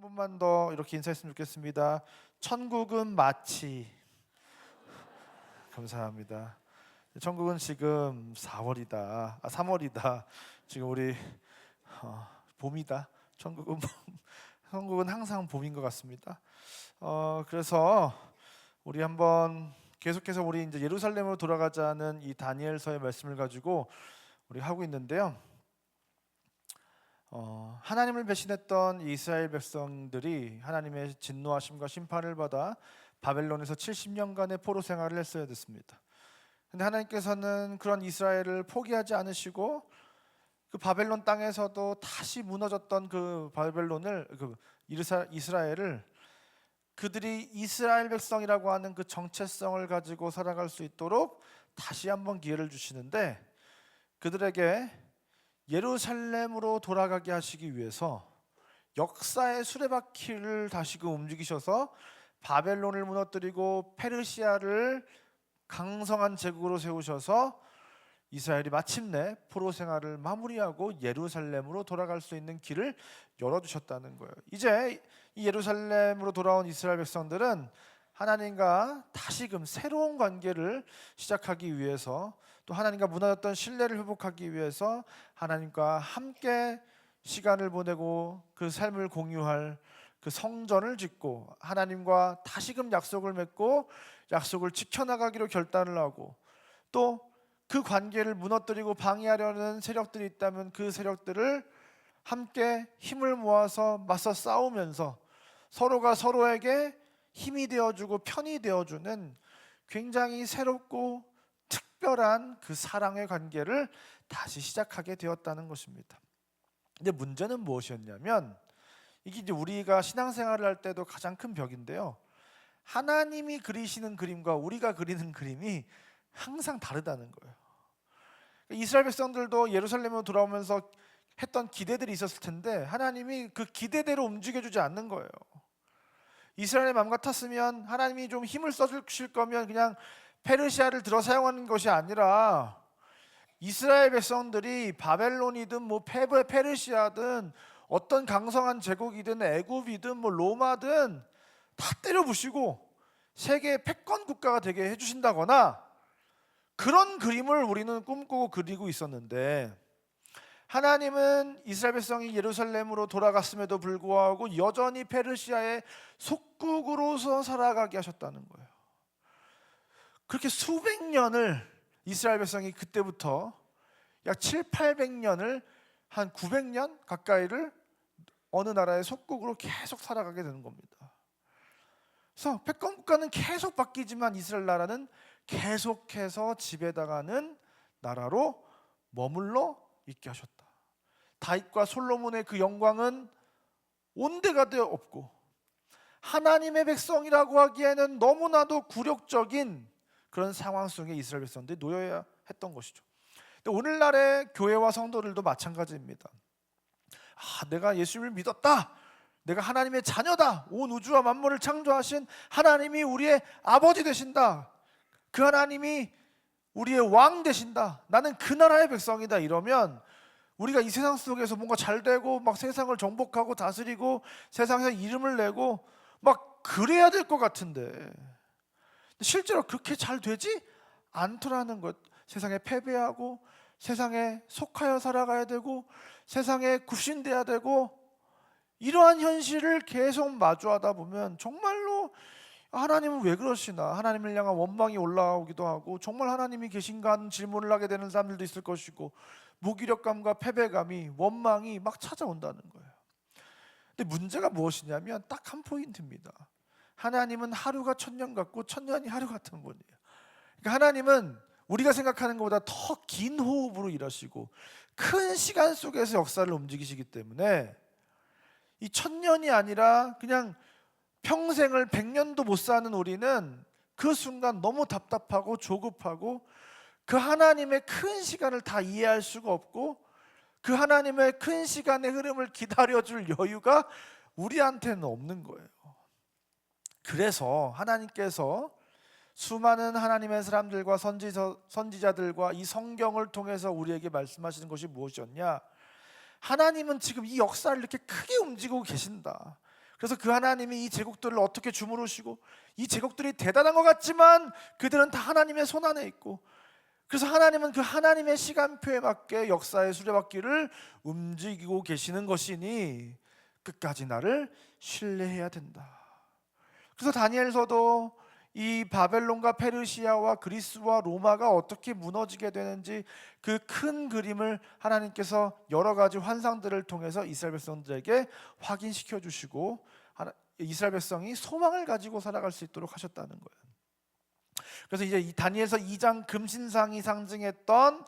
번만 더 이렇게 인사했으면 좋겠습니다. 천국은 마치. 감사합니다. 천국은 지금 4월이다. 3월이다. 지금 우리 봄이다. 천국은 천국은 항상 봄인 것 같습니다. 그래서 우리 한번 계속해서 우리 이제 예루살렘으로 돌아가자는 이 다니엘서의 말씀을 가지고 우리 하고 있는데요. 하나님을 배신했던 이스라엘 백성들이 하나님의 진노하심과 심판을 받아 바벨론에서 70년간의 포로 생활을 했어야 됐습니다. 근데 하나님께서는 그런 이스라엘을 포기하지 않으시고 그 바벨론 땅에서도 다시 무너졌던 그 바벨론을 이스라엘을 그들이 이스라엘 백성이라고 하는 그 정체성을 가지고 살아갈 수 있도록 다시 한번 기회를 주시는데, 그들에게 예루살렘으로 돌아가게 하시기 위해서 역사의 수레바퀴를 다시금 움직이셔서 바벨론을 무너뜨리고 페르시아를 강성한 제국으로 세우셔서 이스라엘이 마침내 포로 생활을 마무리하고 예루살렘으로 돌아갈 수 있는 길을 열어주셨다는 거예요. 이제 이 예루살렘으로 돌아온 이스라엘 백성들은 하나님과 다시금 새로운 관계를 시작하기 위해서, 또 하나님과 무너졌던 신뢰를 회복하기 위해서 하나님과 함께 시간을 보내고 그 삶을 공유할 그 성전을 짓고 하나님과 다시금 약속을 맺고 약속을 지켜나가기로 결단을 하고, 또 그 관계를 무너뜨리고 방해하려는 세력들이 있다면 그 세력들을 함께 힘을 모아서 맞서 싸우면서 서로가 서로에게 힘이 되어주고 편이 되어주는 굉장히 새롭고 특별한 그 사랑의 관계를 다시 시작하게 되었다는 것입니다. 근데 문제는 무엇이었냐면, 이게 이제 우리가 신앙생활을 할 때도 가장 큰 벽인데요. 하나님이 그리시는 그림과 우리가 그리는 그림이 항상 다르다는 거예요. 이스라엘 백성들도 예루살렘으로 돌아오면서 했던 기대들이 있었을 텐데 하나님이 그 기대대로 움직여주지 않는 거예요. 이스라엘의 마음 같았으면 하나님이 좀 힘을 써주실 거면 그냥 페르시아를 들어 사용하는 것이 아니라 이스라엘 백성들이 바벨론이든 뭐 페르시아든 어떤 강성한 제국이든 애굽이든 뭐 로마든 다 때려 부시고 세계의 패권 국가가 되게 해주신다거나 그런 그림을 우리는 꿈꾸고 그리고 있었는데, 하나님은 이스라엘 백성이 예루살렘으로 돌아갔음에도 불구하고 여전히 페르시아의 속국으로서 살아가게 하셨다는 거예요. 그렇게 수백 년을 이스라엘 백성이 그때부터 약 7, 800년을 한 900년 가까이를 어느 나라의 속국으로 계속 살아가게 되는 겁니다. 그래서 패권 국가는 계속 바뀌지만 이스라엘 나라는 계속해서 지배당하는 나라로 머물러 있게 하셨다. 다윗과 솔로몬의 그 영광은 온데가 되어 없고 하나님의 백성이라고 하기에는 너무나도 굴욕적인 그런 상황 속에 이스라엘 백성들이 놓여야 했던 것이죠. 근데 오늘날의 교회와 성도들도 마찬가지입니다. 내가 예수님을 믿었다, 내가 하나님의 자녀다, 온 우주와 만물을 창조하신 하나님이 우리의 아버지 되신다, 그 하나님이 우리의 왕 되신다, 나는 그 나라의 백성이다, 이러면 우리가 이 세상 속에서 뭔가 잘 되고 막 세상을 정복하고 다스리고 세상에서 이름을 내고 막 그래야 될 것 같은데 실제로 그렇게 잘 되지 않더라는 것. 세상에 패배하고 세상에 속하여 살아가야 되고 세상에 굽신돼야 되고, 이러한 현실을 계속 마주하다 보면 정말로 하나님은 왜 그러시나, 하나님을 향한 원망이 올라오기도 하고 정말 하나님이 계신가 하는 질문을 하게 되는 사람들도 있을 것이고, 무기력감과 패배감이, 원망이 막 찾아온다는 거예요. 근데 문제가 무엇이냐면 딱 한 포인트입니다. 하나님은 하루가 천년 같고 천년이 하루 같은 분이에요. 그러니까 하나님은 우리가 생각하는 것보다 더 긴 호흡으로 일하시고 큰 시간 속에서 역사를 움직이시기 때문에 이 천년이 아니라 그냥 평생을 100년도 못 사는 우리는 그 순간 너무 답답하고 조급하고 그 하나님의 큰 시간을 다 이해할 수가 없고 그 하나님의 큰 시간의 흐름을 기다려줄 여유가 우리한테는 없는 거예요. 그래서 하나님께서 수많은 하나님의 사람들과 선지자들과 이 성경을 통해서 우리에게 말씀하시는 것이 무엇이었냐? 하나님은 지금 이 역사를 이렇게 크게 움직이고 계신다. 그래서 그 하나님이 이 제국들을 어떻게 주무르시고, 이 제국들이 대단한 것 같지만 그들은 다 하나님의 손안에 있고, 그래서 하나님은 그 하나님의 시간표에 맞게 역사의 수레바퀴를 움직이고 계시는 것이니 끝까지 나를 신뢰해야 된다. 그래서 다니엘서도 이 바벨론과 페르시아와 그리스와 로마가 어떻게 무너지게 되는지 그 큰 그림을 하나님께서 여러 가지 환상들을 통해서 이스라엘 백성들에게 확인시켜 주시고, 이스라엘 백성이 소망을 가지고 살아갈 수 있도록 하셨다는 거예요. 그래서 이제 이 다니엘서 2장 금신상이 상징했던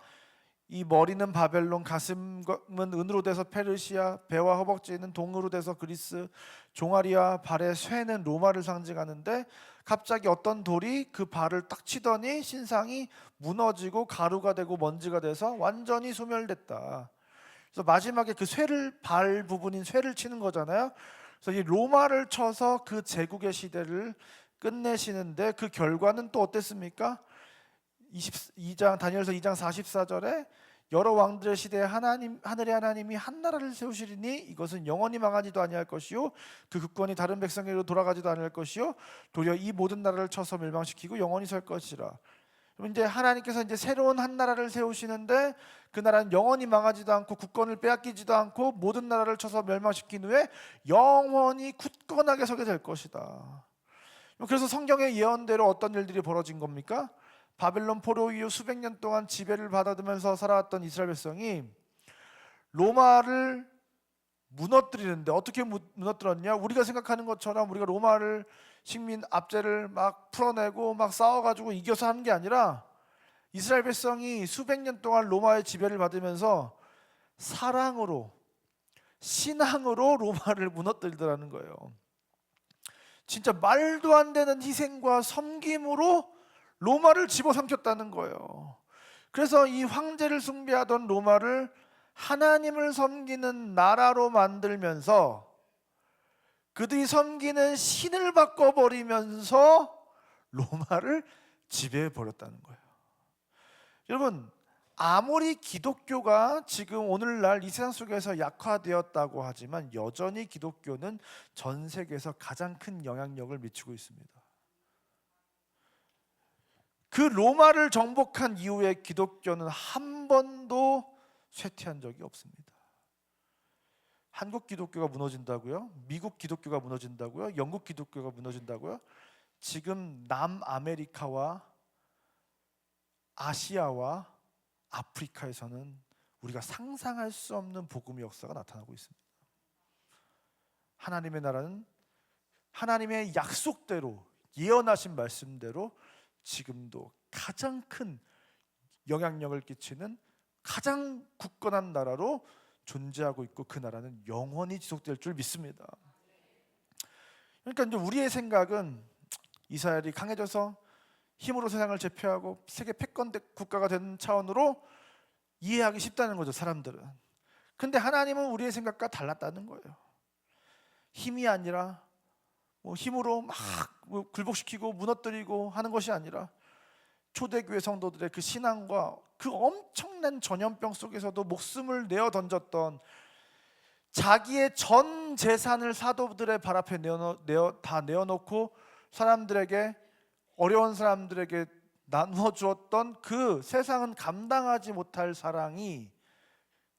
이 머리는 바벨론, 가슴은 은으로 돼서 페르시아, 배와 허벅지는 동으로 돼서 그리스, 종아리와 발의 쇠는 로마를 상징하는데, 갑자기 어떤 돌이 그 발을 딱 치더니 신상이 무너지고 가루가 되고 먼지가 돼서 완전히 소멸됐다. 그래서 마지막에 그 쇠를, 발 부분인 쇠를 치는 거잖아요. 그래서 이 로마를 쳐서 그 제국의 시대를 끝내시는데, 그 결과는 또 어땠습니까? 22장 다니엘서 2장 44절에 여러 왕들의 시대에 하늘의 하나님이 한 나라를 세우시리니 이것은 영원히 망하지도 아니할 것이요 그 국권이 다른 백성에게로 돌아가지도 아니할 것이요 도리어 이 모든 나라를 쳐서 멸망시키고 영원히 설 것이라. 그럼 이제 하나님께서 이제 새로운 한 나라를 세우시는데, 그 나라는 영원히 망하지도 않고 국권을 빼앗기지도 않고 모든 나라를 쳐서 멸망시킨 후에 영원히 굳건하게 서게 될 것이다. 그래서 성경의 예언대로 어떤 일들이 벌어진 겁니까? 바벨론 포로 이후 수백 년 동안 지배를 받아들면서 살아왔던 이스라엘 백성이 로마를 무너뜨리는데, 어떻게 무너뜨렸냐? 우리가 생각하는 것처럼 우리가 로마를 식민 압제를 막 풀어내고 막 싸워가지고 이겨서 하는 게 아니라, 이스라엘 백성이 수백 년 동안 로마의 지배를 받으면서 사랑으로, 신앙으로 로마를 무너뜨리더라는 거예요. 진짜 말도 안 되는 희생과 섬김으로 로마를 집어삼켰다는 거예요. 그래서 이 황제를 숭배하던 로마를 하나님을 섬기는 나라로 만들면서 그들이 섬기는 신을 바꿔버리면서 로마를 지배해버렸다는 거예요. 여러분, 아무리 기독교가 지금 오늘날 이 세상 속에서 약화되었다고 하지만 여전히 기독교는 전 세계에서 가장 큰 영향력을 미치고 있습니다. 그 로마를 정복한 이후에 기독교는 한 번도 쇠퇴한 적이 없습니다. 한국 기독교가 무너진다고요? 미국 기독교가 무너진다고요? 영국 기독교가 무너진다고요? 지금 남아메리카와 아시아와 아프리카에서는 우리가 상상할 수 없는 복음의 역사가 나타나고 있습니다. 하나님의 나라는 하나님의 약속대로, 예언하신 말씀대로 지금도 가장 큰 영향력을 끼치는 가장 굳건한 나라로 존재하고 있고, 그 나라는 영원히 지속될 줄 믿습니다. 그러니까 이제 우리의 생각은 이스라엘이 강해져서 힘으로 세상을 제패하고 세계 패권 국가가 되는 차원으로 이해하기 쉽다는 거죠, 사람들은. 근데 하나님은 우리의 생각과 달랐다는 거예요. 힘이 아니라 힘으로 막 굴복시키고 무너뜨리고 하는 것이 아니라, 초대교회 성도들의 그 신앙과 그 엄청난 전염병 속에서도 목숨을 내어 던졌던, 자기의 전 재산을 사도들의 발 앞에 다 내어놓고 사람들에게, 어려운 사람들에게 나누어 주었던 그 세상은 감당하지 못할 사랑이,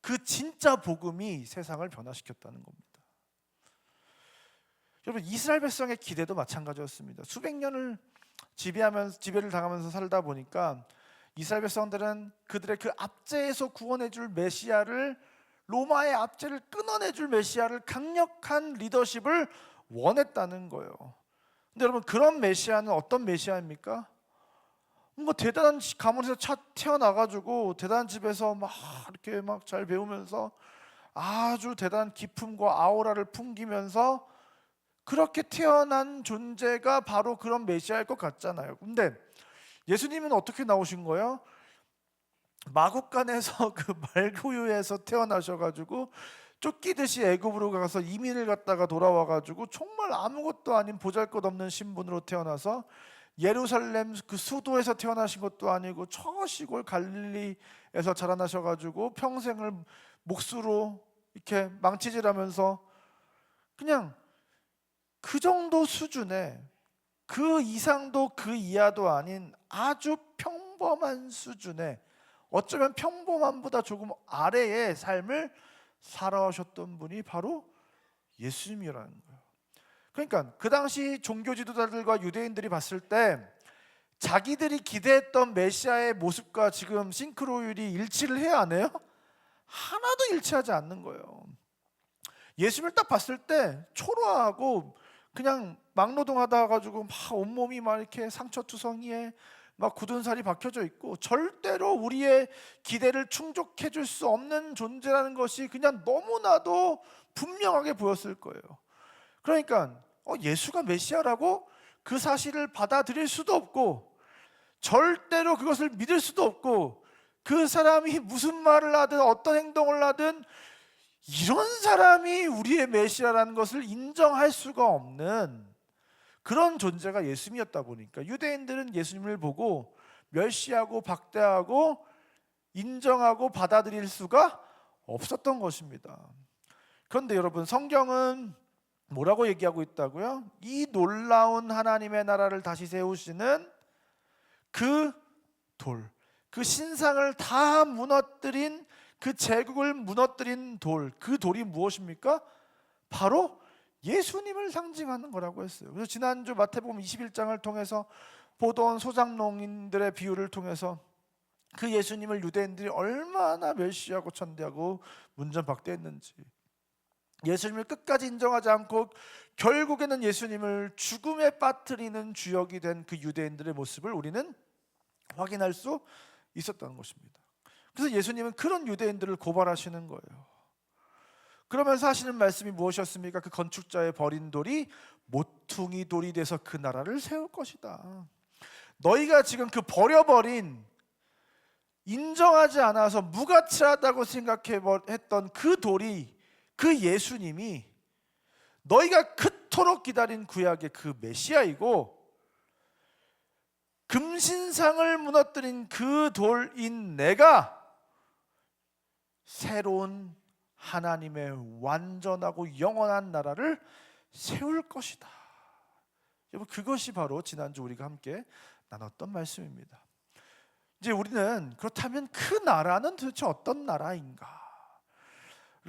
그 진짜 복음이 세상을 변화시켰다는 겁니다. 여러분, 이스라엘 백성의 기대도 마찬가지였습니다. 수백 년을 지배를 당하면서 살다 보니까 이스라엘 백성들은 그들의 그 압제에서 구원해줄 메시아를, 로마의 압제를 끊어내줄 메시아를, 강력한 리더십을 원했다는 거예요. 근데 여러분, 그런 메시아는 어떤 메시아입니까? 대단한 가문에서 태어나가지고 대단한 집에서 막 이렇게 막 잘 배우면서 아주 대단한 기품과 아우라를 풍기면서 그렇게 태어난 존재가 바로 그런 메시아일 것 같잖아요. 근데 예수님은 어떻게 나오신 거예요? 마국간에서 그 말구유에서 태어나셔가지고 쫓기듯이 애굽으로 가서 이민을 갔다가 돌아와가지고 정말 아무것도 아닌 보잘것없는 신분으로 태어나서 예루살렘 그 수도에서 태어나신 것도 아니고 저 시골 갈릴리에서 자라나셔가지고 평생을 몫으로 이렇게 망치질하면서 그냥 그 정도 수준의, 그 이상도 그 이하도 아닌 아주 평범한 수준의, 어쩌면 평범함보다 조금 아래의 삶을 살아오셨던 분이 바로 예수님이라는 거예요. 그러니까 그 당시 종교 지도자들과 유대인들이 봤을 때 자기들이 기대했던 메시아의 모습과 지금 싱크로율이 일치를 해야 안 해요? 하나도 일치하지 않는 거예요. 예수님을 딱 봤을 때 초라하고 그냥 막노동하다 가지고 막 온몸이 막 이렇게 상처투성이에 막 굳은 살이 박혀져 있고 절대로 우리의 기대를 충족해 줄 수 없는 존재라는 것이 그냥 너무나도 분명하게 보였을 거예요. 그러니까 예수가 메시아라고 그 사실을 받아들일 수도 없고 절대로 그것을 믿을 수도 없고 그 사람이 무슨 말을 하든 어떤 행동을 하든 이런 사람이 우리의 메시아라는 것을 인정할 수가 없는 그런 존재가 예수님이었다 보니까 유대인들은 예수님을 보고 멸시하고 박대하고 인정하고 받아들일 수가 없었던 것입니다. 그런데 여러분, 성경은 뭐라고 얘기하고 있다고요? 이 놀라운 하나님의 나라를 다시 세우시는 그 돌, 그 신상을 다 무너뜨린, 그 제국을 무너뜨린 돌, 그 돌이 무엇입니까? 바로 예수님을 상징하는 거라고 했어요. 그래서 지난주 마태복음 21장을 통해서 보던 소장농인들의 비유를 통해서 그 예수님을 유대인들이 얼마나 멸시하고 천대하고 문전박대했는지, 예수님을 끝까지 인정하지 않고 결국에는 예수님을 죽음에 빠뜨리는 주역이 된 그 유대인들의 모습을 우리는 확인할 수 있었던 것입니다. 그래서 예수님은 그런 유대인들을 고발하시는 거예요. 그러면서 하시는 말씀이 무엇이었습니까? 그 건축자의 버린 돌이 모퉁이 돌이 돼서 그 나라를 세울 것이다. 너희가 지금 그 버려버린, 인정하지 않아서 무가치하다고 생각했던 그 돌이, 그 예수님이 너희가 그토록 기다린 구약의 그 메시아이고, 금신상을 무너뜨린 그 돌인 내가 새로운 하나님의 완전하고 영원한 나라를 세울 것이다. 여러분, 그것이 바로 지난주 우리가 함께 나눴던 말씀입니다. 이제 우리는 그렇다면 그 나라는 도대체 어떤 나라인가를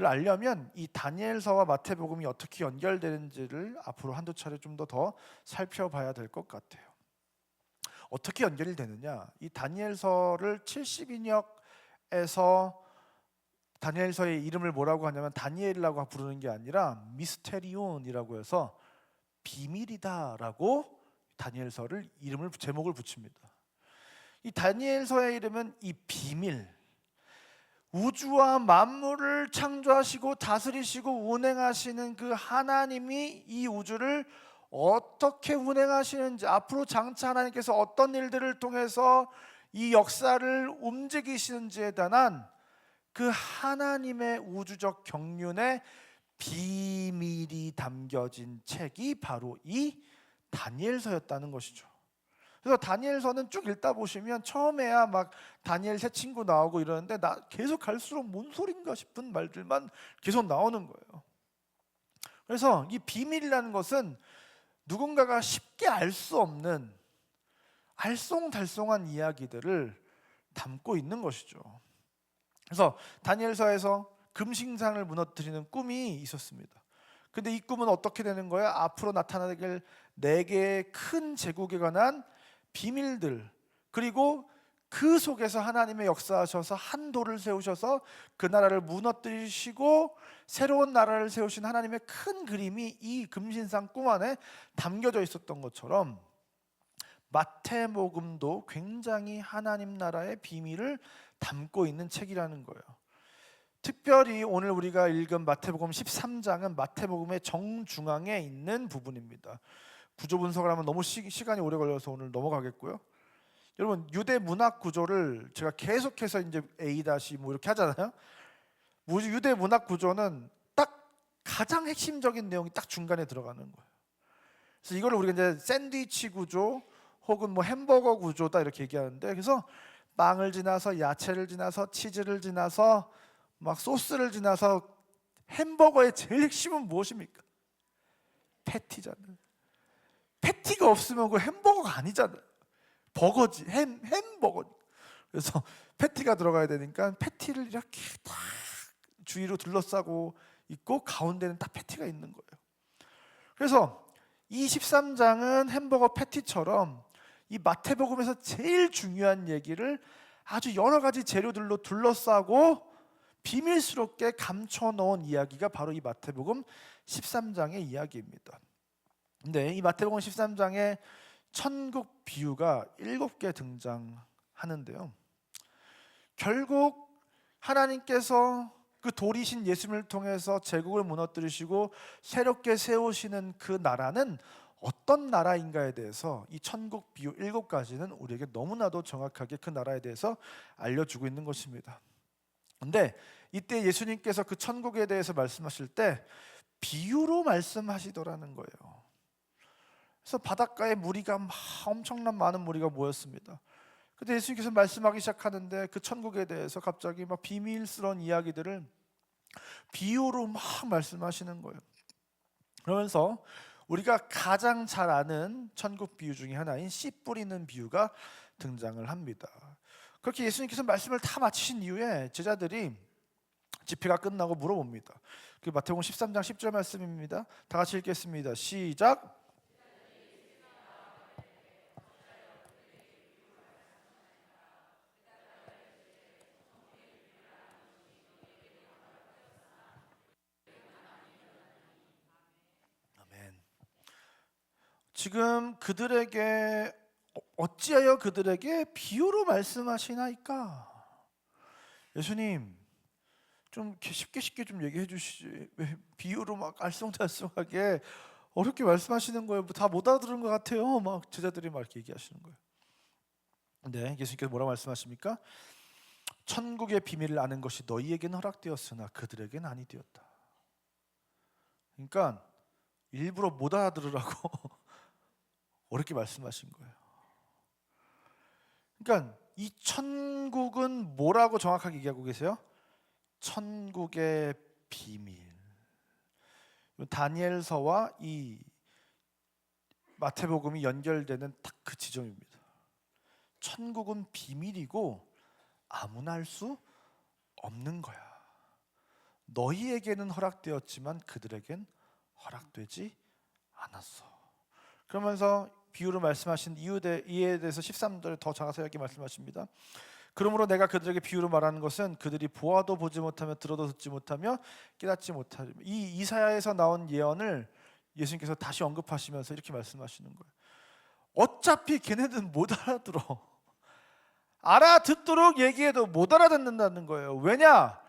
알려면 이 다니엘서와 마태복음이 어떻게 연결되는지를 앞으로 한두 차례 좀 더 살펴봐야 될 것 같아요. 어떻게 연결이 되느냐? 이 다니엘서를 70인역에서 다니엘서의 이름을 뭐라고 하냐면 다니엘이라고 부르는 게 아니라 미스테리온이라고 해서 비밀이다라고 다니엘서를 이름을, 제목을 붙입니다. 이 다니엘서의 이름은 이 비밀, 우주와 만물을 창조하시고 다스리시고 운행하시는 그 하나님이 이 우주를 어떻게 운행하시는지, 앞으로 장차 하나님께서 어떤 일들을 통해서 이 역사를 움직이시는지에 대한 그 하나님의 우주적 경륜의 비밀이 담겨진 책이 바로 이 다니엘서였다는 것이죠. 그래서 다니엘서는 쭉 읽다 보시면 처음에야 막 다니엘 새 친구 나오고 이러는데 계속 갈수록 뭔 소린가 싶은 말들만 계속 나오는 거예요. 그래서 이 비밀이라는 것은 누군가가 쉽게 알 수 없는 알쏭달쏭한 이야기들을 담고 있는 것이죠. 그래서 다니엘서에서 금신상을 무너뜨리는 꿈이 있었습니다. 근데 이 꿈은 어떻게 되는 거야? 앞으로 나타나게 4개의 큰 제국에 관한 비밀들, 그리고 그 속에서 하나님의 역사하셔서 한 돌을 세우셔서 그 나라를 무너뜨리시고 새로운 나라를 세우신 하나님의 큰 그림이 이 금신상 꿈 안에 담겨져 있었던 것처럼 마태복음도 굉장히 하나님 나라의 비밀을 담고 있는 책이라는 거예요. 특별히 오늘 우리가 읽은 마태복음 13장은 마태복음의 정중앙에 있는 부분입니다. 구조 분석을 하면 너무 시간이 오래 걸려서 오늘 넘어가겠고요. 여러분, 유대 문학 구조를 제가 계속해서 이제 A- 뭐 이렇게 하잖아요. 유대 문학 구조는 딱 가장 핵심적인 내용이 딱 중간에 들어가는 거예요. 그래서 이거를 우리가 이제 샌드위치 구조 혹은 뭐 햄버거 구조다 이렇게 얘기하는데, 그래서 빵을 지나서 야채를 지나서 치즈를 지나서 막 소스를 지나서 햄버거의 제일 핵심은 무엇입니까? 패티잖아요. 패티가 없으면 그 햄버거가 아니잖아요. 버거지, 햄버거. 그래서 패티가 들어가야 되니까 패티를 이렇게 딱 주위로 둘러싸고 있고 가운데는 딱 패티가 있는 거예요. 그래서 이 13장은 햄버거 패티처럼 이 마태복음에서 제일 중요한 얘기를 아주 여러 가지 재료들로 둘러싸고 비밀스럽게 감춰놓은 이야기가 바로 이 마태복음 13장의 이야기입니다. 근데 이 마태복음 13장에 천국 비유가 7개 등장하는데요. 결국 하나님께서 그 돌이신 예수님을 통해서 제국을 무너뜨리시고 새롭게 세우시는 그 나라는 어떤 나라인가에 대해서 이 천국 비유 7가지는 우리에게 너무나도 정확하게 그 나라에 대해서 알려주고 있는 것입니다. 근데 이때 예수님께서 그 천국에 대해서 말씀하실 때 비유로 말씀하시더라는 거예요. 그래서 바닷가에 무리가 엄청난 많은 무리가 모였습니다. 근데 예수님께서 말씀하기 시작하는데 그 천국에 대해서 갑자기 막 비밀스러운 이야기들을 비유로 막 말씀하시는 거예요. 그러면서 우리가 가장 잘 아는 천국 비유 중에 하나인 씨 뿌리는 비유가 등장을 합니다. 그렇게 예수님께서 말씀을 다 마치신 이후에 제자들이 집회가 끝나고 물어봅니다. 그 마태복음 13장 10절 말씀입니다. 다 같이 읽겠습니다. 시작. 지금 그들에게 어찌하여 그들에게 비유로 말씀하시나이까? 예수님 좀 쉽게 좀 얘기해 주시지 왜 비유로 막 알쏭달쏭하게 어렵게 말씀하시는 거예요? 다 못 알아들은 것 같아요. 막 제자들이 막 이렇게 얘기하시는 거예요. 네, 예수님께서 뭐라고 말씀하십니까? 천국의 비밀을 아는 것이 너희에게는 허락되었으나 그들에게는 아니 되었다. 그러니까 일부러 못 알아들으라고 어렵게 말씀하신 거예요. 그러니까 이 천국은 뭐라고 정확하게 얘기하고 계세요? 천국의 비밀. 다니엘서와 이 마태복음이 연결되는 딱 그 지점입니다. 천국은 비밀이고 아무나 알 수 없는 거야. 너희에게는 허락되었지만 그들에겐 허락되지 않았어. 그러면서 비유로 말씀하신 이에 대해서 13절에 더 자세하게 말씀하십니다. 그러므로 내가 그들에게 비유로 말하는 것은 그들이 보아도 보지 못하며 들어도 듣지 못하며 깨닫지 못하리. 이 이사야에서 나온 예언을 예수님께서 다시 언급하시면서 이렇게 말씀하시는 거예요. 어차피 걔네들은 못 알아들어. 알아듣도록 얘기해도 못 알아듣는다는 거예요. 왜냐?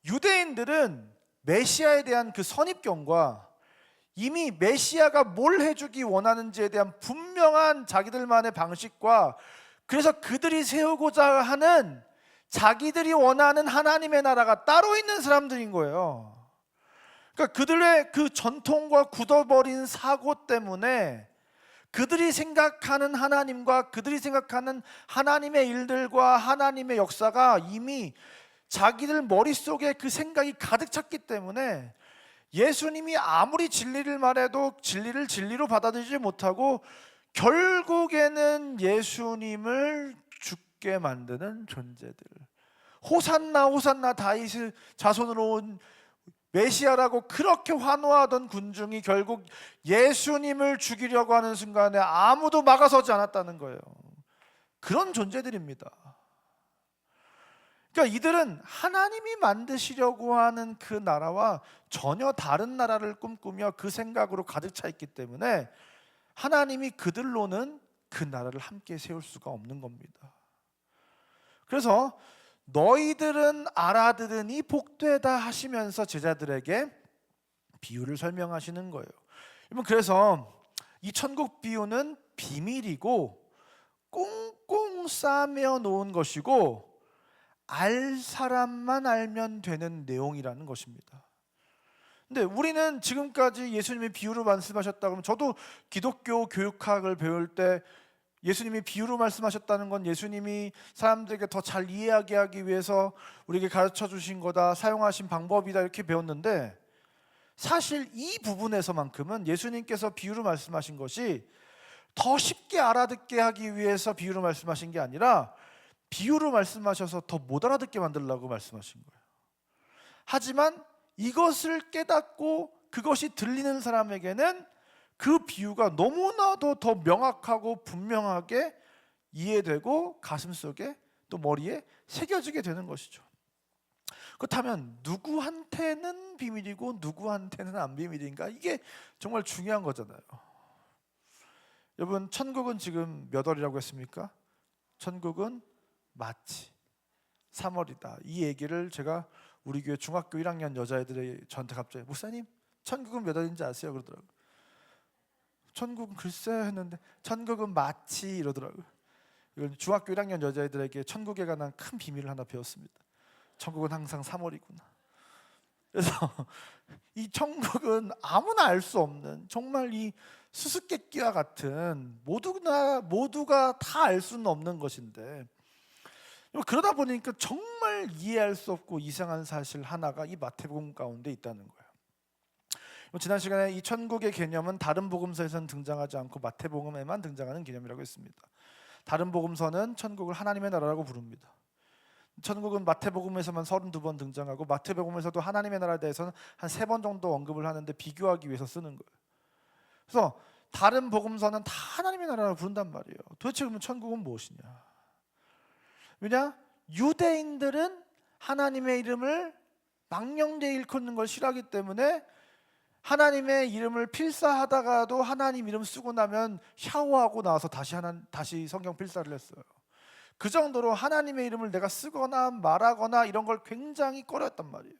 유대인들은 메시아에 대한 그 선입견과 이미 메시아가 뭘 해주기 원하는지에 대한 분명한 자기들만의 방식과 그래서 그들이 세우고자 하는 자기들이 원하는 하나님의 나라가 따로 있는 사람들인 거예요. 그러니까 그들의 그 전통과 굳어버린 사고 때문에 그들이 생각하는 하나님과 그들이 생각하는 하나님의 일들과 하나님의 역사가 이미 자기들 머릿속에 그 생각이 가득 찼기 때문에 예수님이 아무리 진리를 말해도 진리를 진리로 받아들이지 못하고 결국에는 예수님을 죽게 만드는 존재들. 호산나 호산나 다윗의 자손으로 온 메시아라고 그렇게 환호하던 군중이 결국 예수님을 죽이려고 하는 순간에 아무도 막아서지 않았다는 거예요. 그런 존재들입니다. 그러니까 이들은 하나님이 만드시려고 하는 그 나라와 전혀 다른 나라를 꿈꾸며 그 생각으로 가득 차 있기 때문에 하나님이 그들로는 그 나라를 함께 세울 수가 없는 겁니다. 그래서 너희들은 알아들으니 복되다 하시면서 제자들에게 비유를 설명하시는 거예요. 그래서 이 천국 비유는 비밀이고 꽁꽁 싸매 놓은 것이고 알 사람만 알면 되는 내용이라는 것입니다. 근데 우리는 지금까지 예수님이 비유로 말씀하셨다 그러면 저도 기독교 교육학을 배울 때 예수님이 비유로 말씀하셨다는 건 예수님이 사람들에게 더 잘 이해하게 하기 위해서 우리에게 가르쳐 주신 거다, 사용하신 방법이다 이렇게 배웠는데 사실 이 부분에서만큼은 예수님께서 비유로 말씀하신 것이 더 쉽게 알아듣게 하기 위해서 비유로 말씀하신 게 아니라 비유로 말씀하셔서 더 못 알아듣게 만들려고 말씀하신 거예요. 하지만 이것을 깨닫고 그것이 들리는 사람에게는 그 비유가 너무나도 더 명확하고 분명하게 이해되고 가슴속에 또 머리에 새겨지게 되는 것이죠. 그렇다면 누구한테는 비밀이고 누구한테는 안 비밀인가? 이게 정말 중요한 거잖아요. 여러분, 천국은 지금 몇 월이라고 했습니까? 천국은 마치 3월이다. 이 얘기를 제가 우리 교회 중학교 1학년 여자애들이 저한테 갑자기 목사님 천국은 몇 월인지 아세요? 그러더라고요. 천국은 글쎄 했는데 천국은 마치 이러더라고요. 이건 중학교 1학년 여자애들에게 천국에 관한 큰 비밀을 하나 배웠습니다. 천국은 항상 3월이구나. 그래서 이 천국은 아무나 알 수 없는 정말 이 수수께끼와 같은 모두가 다 알 수는 없는 것인데 그러다 보니까 정말 이해할 수 없고 이상한 사실 하나가 이 마태복음 가운데 있다는 거예요. 지난 시간에 이 천국의 개념은 다른 복음서에서는 등장하지 않고 마태복음에만 등장하는 개념이라고 했습니다. 다른 복음서는 천국을 하나님의 나라라고 부릅니다. 천국은 마태복음에서만 32번 등장하고 마태복음에서도 하나님의 나라에 대해서는 한 3번 정도 언급을 하는데 비교하기 위해서 쓰는 거예요. 그래서 다른 복음서는 다 하나님의 나라라고 부른단 말이에요. 도대체 그러면 천국은 무엇이냐? 왜냐? 유대인들은 하나님의 이름을 망령되이 일컫는 걸 싫어하기 때문에 하나님의 이름을 필사하다가도 하나님 이름 쓰고 나면 샤워하고 나와서 다시 성경 필사를 했어요. 그 정도로 하나님의 이름을 내가 쓰거나 말하거나 이런 걸 굉장히 꺼려했단 말이에요.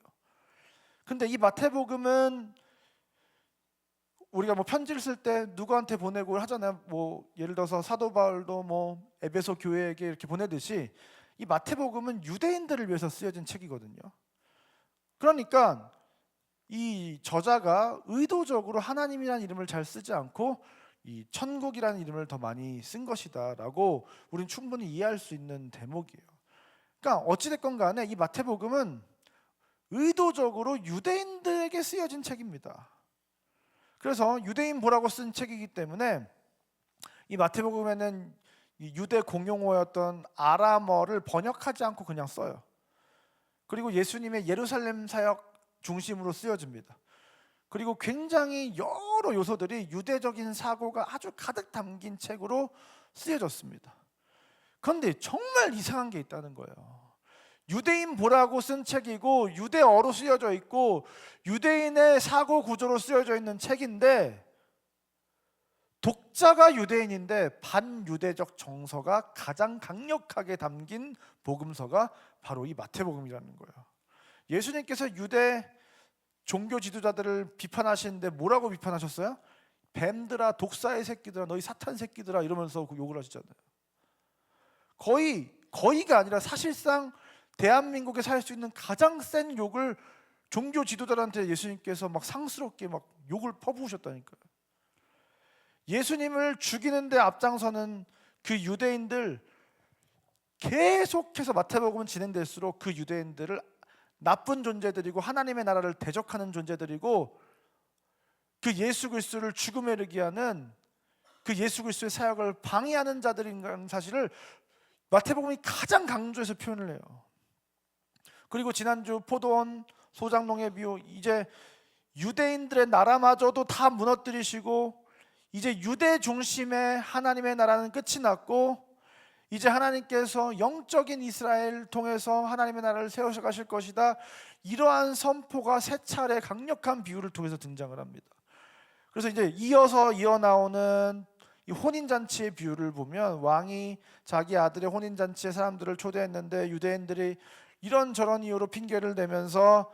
근데 이 마태복음은 우리가 편지를 쓸 때 누구한테 보내고 하잖아요. 예를 들어서 사도 바울도 에베소 교회에게 이렇게 보내듯이 이 마태복음은 유대인들을 위해서 쓰여진 책이거든요. 그러니까 이 저자가 의도적으로 하나님이라는 이름을 잘 쓰지 않고 이 천국이라는 이름을 더 많이 쓴 것이다라고 우리는 충분히 이해할 수 있는 대목이에요. 그러니까 어찌됐건 간에 이 마태복음은 의도적으로 유대인들에게 쓰여진 책입니다. 그래서 유대인 보라고 쓴 책이기 때문에 이 마태복음에는 유대 공용어였던 아람어를 번역하지 않고 그냥 써요. 그리고 예수님의 예루살렘 사역 중심으로 쓰여집니다. 그리고 굉장히 여러 요소들이 유대적인 사고가 아주 가득 담긴 책으로 쓰여졌습니다. 그런데 정말 이상한 게 있다는 거예요. 유대인 보라고 쓴 책이고 유대어로 쓰여져 있고 유대인의 사고 구조로 쓰여져 있는 책인데 독자가 유대인인데 반유대적 정서가 가장 강력하게 담긴 복음서가 바로 이 마태복음이라는 거예요. 예수님께서 유대 종교 지도자들을 비판하시는데 뭐라고 비판하셨어요? 뱀들아, 독사의 새끼들아, 너희 사탄 새끼들아 이러면서 욕을 하시잖아요. 거의가 아니라 사실상 대한민국에 살 수 있는 가장 센 욕을 종교 지도자들한테 예수님께서 상스럽게 욕을 퍼부으셨다니까요. 예수님을 죽이는데 앞장서는 그 유대인들, 계속해서 마태복음은 진행될수록 그 유대인들을 나쁜 존재들이고 하나님의 나라를 대적하는 존재들이고 그 예수 그리스도를 죽음에 이르게 하는 그 예수 그리스도의 사역을 방해하는 자들인 사실을 마태복음이 가장 강조해서 표현을 해요. 그리고 지난주 포도원 소장농의 비유, 이제 유대인들의 나라마저도 다 무너뜨리시고 이제 유대 중심의 하나님의 나라는 끝이 났고 이제 하나님께서 영적인 이스라엘을 통해서 하나님의 나라를 세우셔 가실 것이다. 이러한 선포가 세 차례 강력한 비유를 통해서 등장을 합니다. 그래서 이제 이어서 나오는 이 혼인잔치의 비유를 보면 왕이 자기 아들의 혼인잔치에 사람들을 초대했는데 유대인들이 이런저런 이유로 핑계를 대면서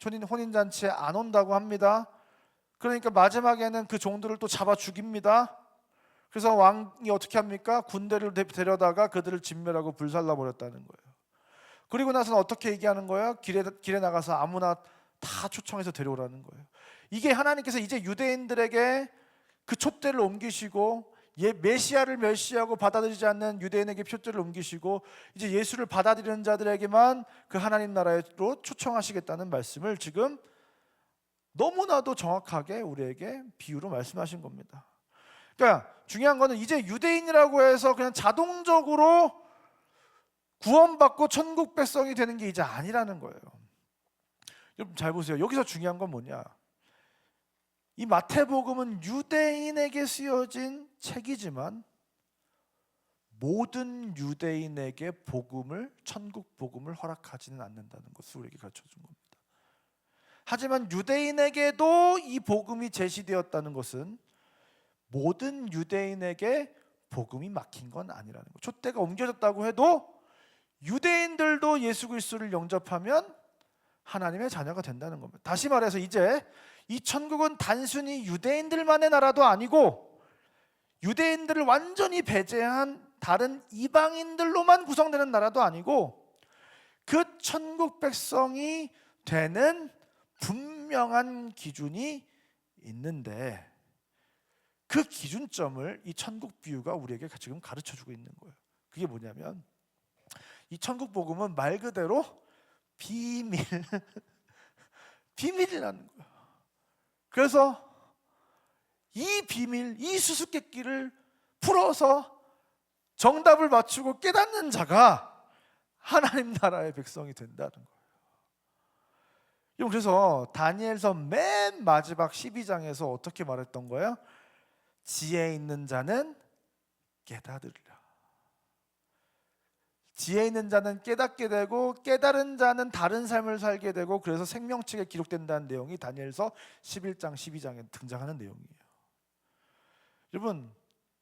혼인잔치에 안 온다고 합니다. 그러니까 마지막에는 그 종들을 또 잡아 죽입니다. 그래서 왕이 어떻게 합니까? 군대를 데려다가 그들을 진멸하고 불살라 버렸다는 거예요. 그리고 나서는 어떻게 얘기하는 거예요? 길에 나가서 아무나 다 초청해서 데려오라는 거예요. 이게 하나님께서 이제 유대인들에게 그 촛대를 옮기시고 메시아를 멸시하고 받아들이지 않는 유대인에게 촛대를 옮기시고 이제 예수를 받아들이는 자들에게만 그 하나님 나라로 초청하시겠다는 말씀을 지금 너무나도 정확하게 우리에게 비유로 말씀하신 겁니다. 그러니까 중요한 거는 이제 유대인이라고 해서 그냥 자동적으로 구원받고 천국 백성이 되는 게 이제 아니라는 거예요. 여러분 잘 보세요. 여기서 중요한 건 뭐냐? 이 마태복음은 유대인에게 쓰여진 책이지만 모든 유대인에게 복음을, 천국 복음을 허락하지는 않는다는 것을 우리에게 가르쳐 준 겁니다. 하지만 유대인에게도 이 복음이 제시되었다는 것은 모든 유대인에게 복음이 막힌 건 아니라는 거예요. 촛대가 옮겨졌다고 해도 유대인들도 예수 그리스도를 영접하면 하나님의 자녀가 된다는 겁니다. 다시 말해서 이제 이 천국은 단순히 유대인들만의 나라도 아니고 유대인들을 완전히 배제한 다른 이방인들로만 구성되는 나라도 아니고 그 천국 백성이 되는 분명한 기준이 있는데 그 기준점을 이 천국 비유가 우리에게 지금 가르쳐주고 있는 거예요. 그게 뭐냐면 이 천국 복음은 말 그대로 비밀이라는 거예요. 그래서 이 비밀, 이 수수께끼를 풀어서 정답을 맞추고 깨닫는 자가 하나님 나라의 백성이 된다는 거예요. 그래서 다니엘서 맨 마지막 12장에서 어떻게 말했던 거예요? 지혜 있는 자는 깨달으리라. 지혜 있는 자는 깨닫게 되고 깨달은 자는 다른 삶을 살게 되고 그래서 생명책에 기록된다는 내용이 다니엘서 11장 12장에 등장하는 내용이에요. 여러분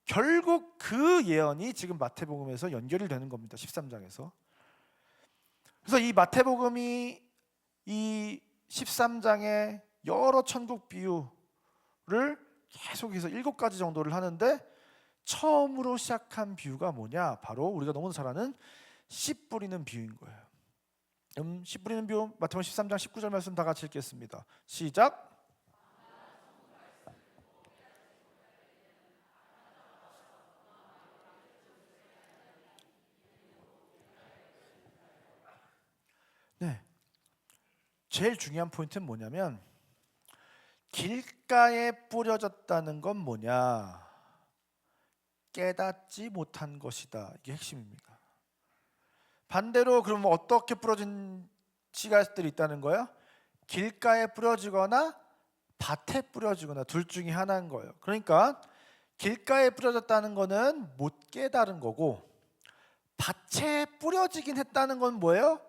결국 그 예언이 지금 마태복음에서 연결이 되는 겁니다. 13장에서. 그래서 이 마태복음이 이 13장의 여러 천국 비유를 계속해서 7가지 정도를 하는데 처음으로 시작한 비유가 뭐냐? 바로 우리가 너무 잘 아는 씨 뿌리는 비유인 거예요. 씨 뿌리는 비유 마태복음 13장 19절 말씀 다 같이 읽겠습니다. 시작. 네, 제일 중요한 포인트는 뭐냐면 길가에 뿌려졌다는 건 뭐냐? 깨닫지 못한 것이다. 이게 핵심입니다. 반대로 그럼 어떻게 뿌려진 씨앗들이 있다는 거예요? 길가에 뿌려지거나 밭에 뿌려지거나 둘 중에 하나인 거예요. 그러니까 길가에 뿌려졌다는 거는 못 깨달은 거고 밭에 뿌려지긴 했다는 건 뭐예요?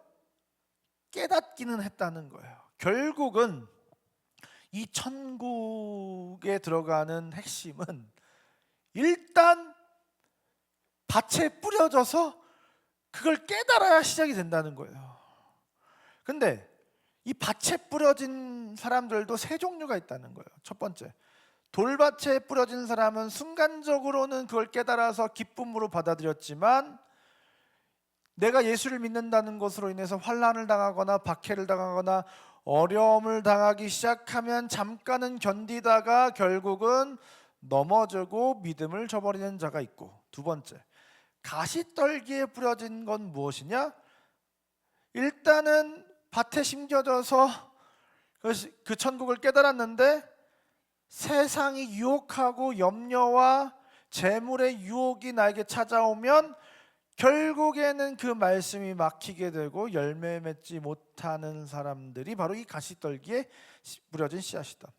깨닫기는 했다는 거예요. 결국은 이 천국에 들어가는 핵심은 일단 밭에 뿌려져서 그걸 깨달아야 시작이 된다는 거예요. 근데 이 밭에 뿌려진 사람들도 세 종류가 있다는 거예요. 첫 번째, 돌밭에 뿌려진 사람은 순간적으로는 그걸 깨달아서 기쁨으로 받아들였지만 내가 예수를 믿는다는 것으로 인해서 환난을 당하거나 박해를 당하거나 어려움을 당하기 시작하면 잠깐은 견디다가 결국은 넘어지고 믿음을 저버리는 자가 있고, 두 번째, 가시떨기에 뿌려진 건 무엇이냐? 일단은 밭에 심겨져서 그 천국을 깨달았는데 세상이 유혹하고 염려와 재물의 유혹이 나에게 찾아오면 결국에는 그 말씀이 막히게 되고 열매 맺지 못하는 사람들이 바로 이 가시떨기에 뿌려진 씨앗이다.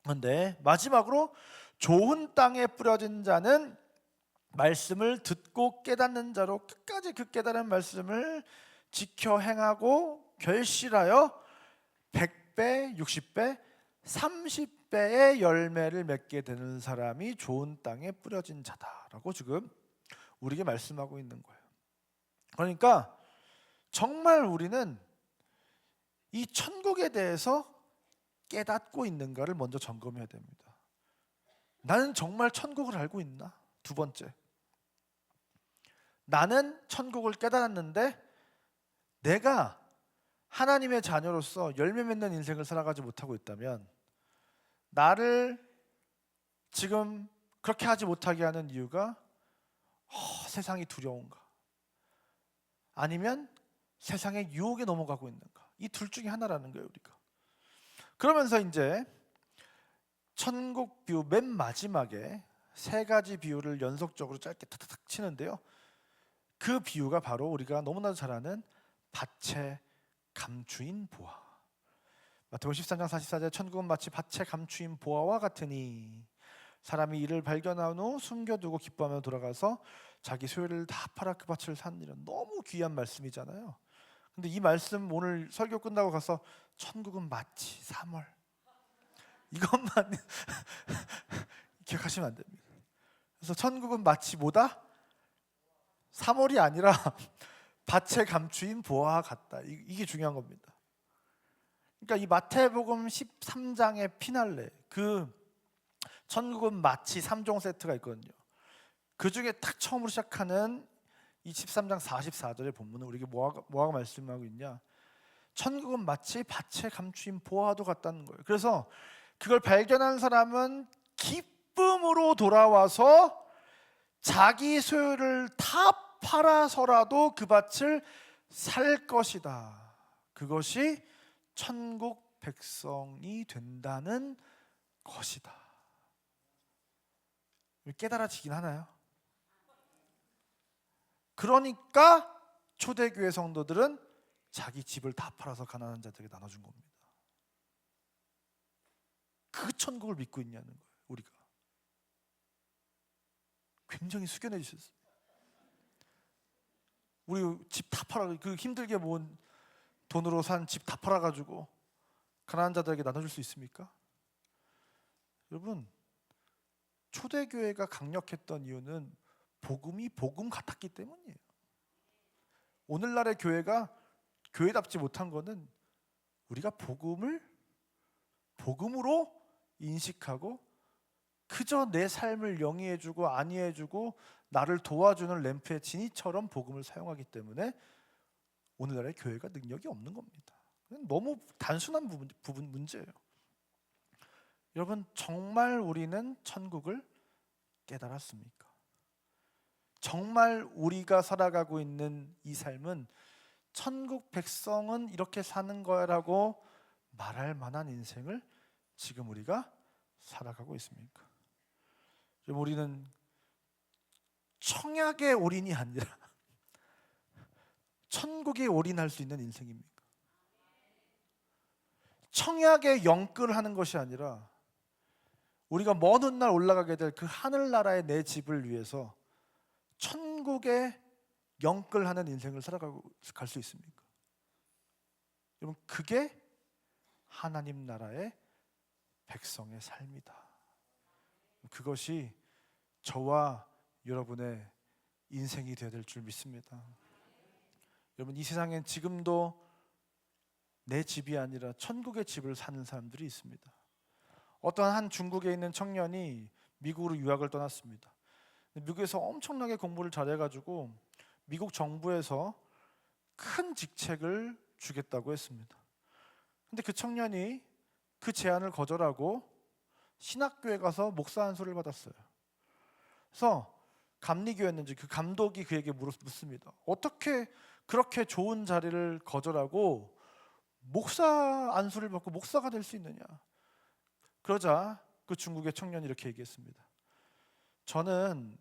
그런데 마지막으로 좋은 땅에 뿌려진 자는 말씀을 듣고 깨닫는 자로 끝까지 그 깨달은 말씀을 지켜 행하고 결실하여 100배, 60배, 30배의 열매를 맺게 되는 사람이 좋은 땅에 뿌려진 자다라고 지금 우리에게 말씀하고 있는 거예요. 그러니까 정말 우리는 이 천국에 대해서 깨닫고 있는가를 먼저 점검해야 됩니다. 나는 정말 천국을 알고 있나? 두 번째, 나는 천국을 깨달았는데 내가 하나님의 자녀로서 열매 맺는 인생을 살아가지 못하고 있다면 나를 지금 그렇게 하지 못하게 하는 이유가 세상이 두려운가? 아니면 세상의 유혹에 넘어가고 있는가? 이 둘 중에 하나라는 거예요, 우리가. 그러면서 이제 천국 비유 맨 마지막에 세 가지 비유를 연속적으로 짧게 탁탁탁 치는데요. 그 비유가 바로 우리가 너무나도 잘 아는 밭에 감추인 보화. 마태복음 13장 44절에 천국은 마치 밭에 감추인 보화와 같으니 사람이 이를 발견한 후 숨겨두고 기뻐하며 돌아가서 자기 소유를 다 팔아 그 밭을 사느니라. 너무 귀한 말씀이잖아요. 근데 이 말씀 오늘 설교 끝나고 가서 천국은 마치 3월 이것만 기억하시면 안 됩니다. 그래서 천국은 마치 뭐다? 3월이 아니라 밭에 감추인 보화와 같다. 이게 중요한 겁니다. 그러니까 이 마태복음 13장의 피날레, 그 천국은 마치 3종 세트가 있거든요. 그 중에 딱 처음으로 시작하는 이 13장 44절의 본문은 우리에게 뭐가 말씀하고 있냐? 천국은 마치 밭에 감추인 보화도 같다는 거예요. 그래서 그걸 발견한 사람은 기쁨으로 돌아와서 자기 소유를 다 팔아서라도 그 밭을 살 것이다. 그것이 천국 백성이 된다는 것이다. 깨달아지긴 하나요? 그러니까 초대교회 성도들은 자기 집을 다 팔아서 가난한 자들에게 나눠준 겁니다. 그 천국을 믿고 있냐는 거예요. 우리가 굉장히 숙연해 주셨어요. 우리 집 다 팔아, 그 힘들게 모은 돈으로 산 집 다 팔아가지고 가난한 자들에게 나눠줄 수 있습니까? 여러분, 초대교회가 강력했던 이유는 복음이 복음 같았기 때문이에요. 오늘날의 교회가 교회답지 못한 거는 우리가 복음을 복음으로 인식하고 그저 내 삶을 영위해주고 안위해주고 나를 도와주는 램프의 진이처럼 복음을 사용하기 때문에 오늘날의 교회가 능력이 없는 겁니다. 너무 단순한 부분 문제예요. 여러분, 정말 우리는 천국을 깨달았습니까? 정말 우리가 살아가고 있는 이 삶은 천국 백성은 이렇게 사는 거야라고 말할 만한 인생을 지금 우리가 살아가고 있습니까? 우리는 청약에 올인이 아니라 천국에 올인할 수 있는 인생입니까? 청약에 영끌하는 것이 아니라 우리가 먼 훗날 올라가게 될 그 하늘나라의 내 집을 위해서 천국에 영끌하는 인생을 살아가고 갈 수 있습니까? 여러분, 그게 하나님 나라의 백성의 삶이다. 그것이 저와 여러분의 인생이 되어야 될 줄 믿습니다. 여러분, 이 세상엔 지금도 내 집이 아니라 천국의 집을 사는 사람들이 있습니다. 어떤 한 중국에 있는 청년이 미국으로 유학을 떠났습니다. 미국에서 엄청나게 공부를 잘해가지고 미국 정부에서 큰 직책을 주겠다고 했습니다. 근데 그 청년이 그 제안을 거절하고 신학교에 가서 목사 안수를 받았어요. 그래서 감리교였는지 그 감독이 그에게 묻습니다. 어떻게 그렇게 좋은 자리를 거절하고 목사 안수를 받고 목사가 될 수 있느냐? 그러자 그 중국의 청년이 이렇게 얘기했습니다. 저는